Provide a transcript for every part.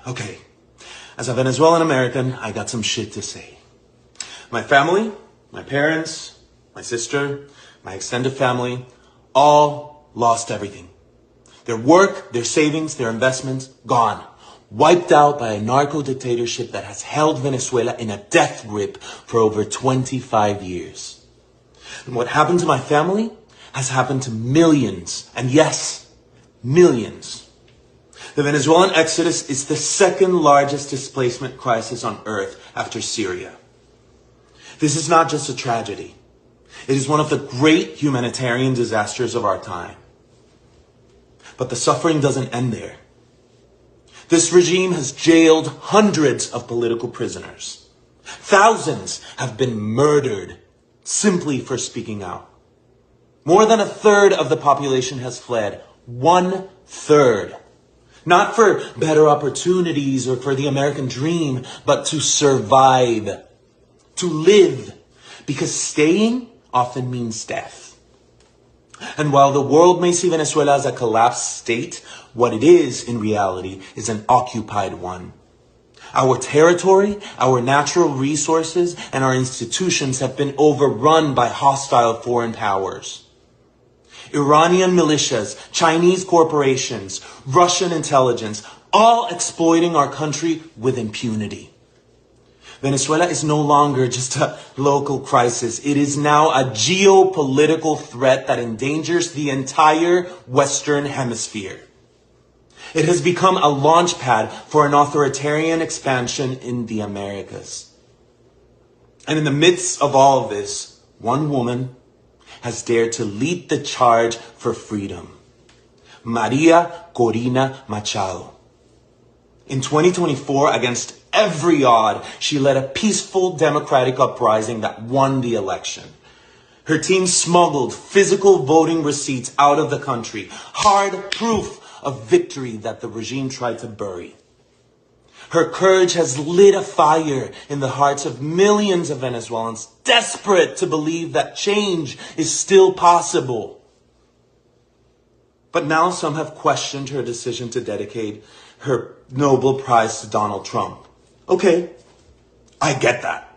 Okay, as a Venezuelan American, I got some shit to say. My family, my parents, my sister, my extended family, all lost everything. Their work, their savings, their investments, gone. Wiped out by a narco-dictatorship that has held Venezuela in a death grip for over 25 years. And what happened to my family has happened to millions, and yes, millions. The Venezuelan exodus is the second largest displacement crisis on earth after Syria. This is not just a tragedy. It is one of the great humanitarian disasters of our time. But the suffering doesn't end there. This regime has jailed hundreds of political prisoners. Thousands have been murdered simply for speaking out. More than a third of the population has fled. 1/3. Not for better opportunities or for the American dream, but to survive, to live, because staying often means death. And while the world may see Venezuela as a collapsed state, what it is in reality is an occupied one. Our territory, our natural resources, and our institutions have been overrun by hostile foreign powers. Iranian militias, Chinese corporations, Russian intelligence, all exploiting our country with impunity. Venezuela is no longer just a local crisis. It is now a geopolitical threat that endangers the entire Western Hemisphere. It has become a launch pad for an authoritarian expansion in the Americas. And in the midst of all of this, one woman has dared to lead the charge for freedom. Maria Corina Machado. In 2024, against every odd, she led a peaceful democratic uprising that won the election. Her team smuggled physical voting receipts out of the country, hard proof of victory that the regime tried to bury. Her courage has lit a fire in the hearts of millions of Venezuelans desperate to believe that change is still possible. But now some have questioned her decision to dedicate her Nobel Prize to Donald Trump. Okay, I get that.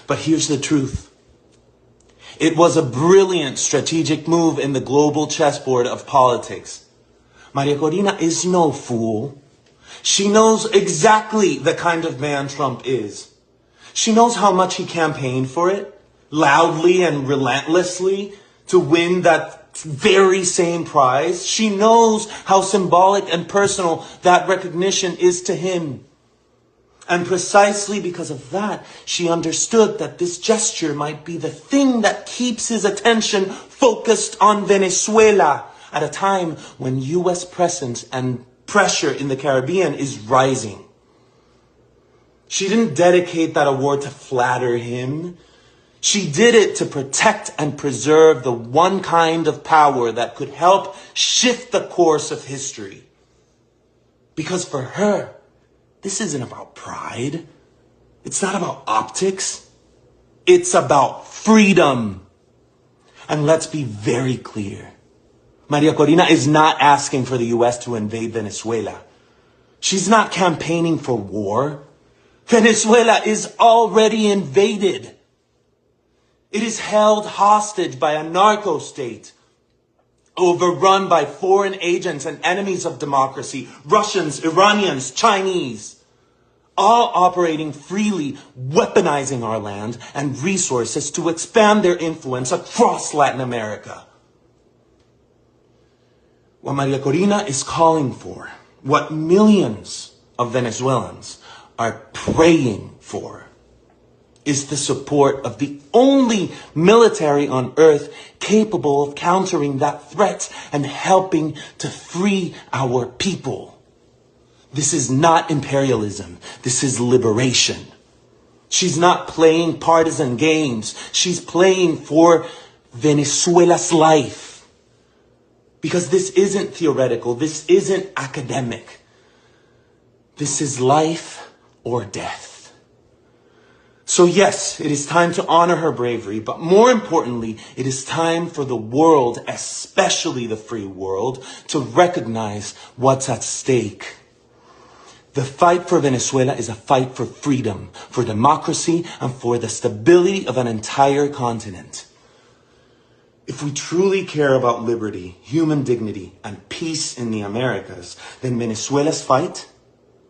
But here's the truth. It was a brilliant strategic move in the global chessboard of politics. Maria Corina is no fool. She knows exactly the kind of man Trump is. She knows how much he campaigned for it, loudly and relentlessly, to win that very same prize. She knows how symbolic and personal that recognition is to him. And precisely because of that, she understood that this gesture might be the thing that keeps his attention focused on Venezuela at a time when U.S. presence and pressure in the Caribbean is rising. She didn't dedicate that award to flatter him. She did it to protect and preserve the one kind of power that could help shift the course of history. Because for her, this isn't about pride. It's not about optics. It's about freedom. And let's be very clear. Maria Corina is not asking for the U.S. to invade Venezuela. She's not campaigning for war. Venezuela is already invaded. It is held hostage by a narco state, overrun by foreign agents and enemies of democracy, Russians, Iranians, Chinese, all operating freely, weaponizing our land and resources to expand their influence across Latin America. What Maria Corina is calling for, what millions of Venezuelans are praying for, is the support of the only military on earth capable of countering that threat and helping to free our people. This is not imperialism. This is liberation. She's not playing partisan games. She's playing for Venezuela's life. Because this isn't theoretical. This isn't academic. This is life or death. So yes, it is time to honor her bravery, but more importantly, it is time for the world, especially the free world, to recognize what's at stake. The fight for Venezuela is a fight for freedom, for democracy, and for the stability of an entire continent. If we truly care about liberty, human dignity, and peace in the Americas, then Venezuela's fight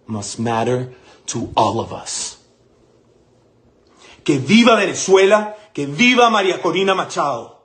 must matter to all of us. Que viva Venezuela, que viva María Corina Machado.